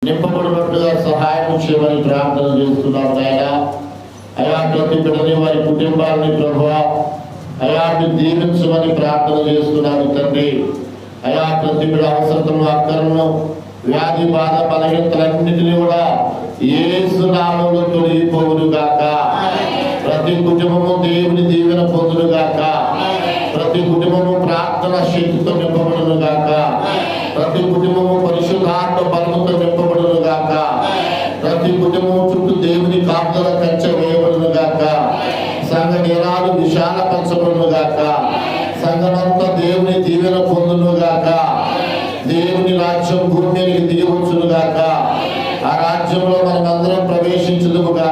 నింపబడినట్లుగా సహాయం చేయమని ప్రార్థన చేస్తున్నాం నాయన. అయా ప్రతి బిడ్డని వారి కుటుంబాలని ప్రభువా అయా దీవించమని ప్రార్థన చేస్తున్నాను తండ్రి. అయా ప్రతి బిడ్డ అవసరతను అక్కరను వ్యాధి బాధ బలహీనతలన్నిటినీ కూడా యేసు నామములో తొలగిపోవును గాక. ప్రతి కుటుంబము దేవుని దీవెన పొందును గాక. ప్రతి కుటుంబము ప్రార్థన శక్తితో నింపబడును గాక. ప్రతి కుటుంబము పరిశుద్ధాత్మ బలముతో నింపబడును గాక. ప్రతి కుటుంబము చుట్టూ దేవుని కాపుదల కంచె వేయబడును గాక. సంఘ నిరాలు విశాలపరచబడును గాక. సంఘమంతా దేవుని దీవెన పొందును గాక. దేవుని రాజ్యం భూమి మీదకి దిగవచ్చును గాక. ఆ రాజ్యంలో మనమందరం ప్రవేశించుదుము గాక.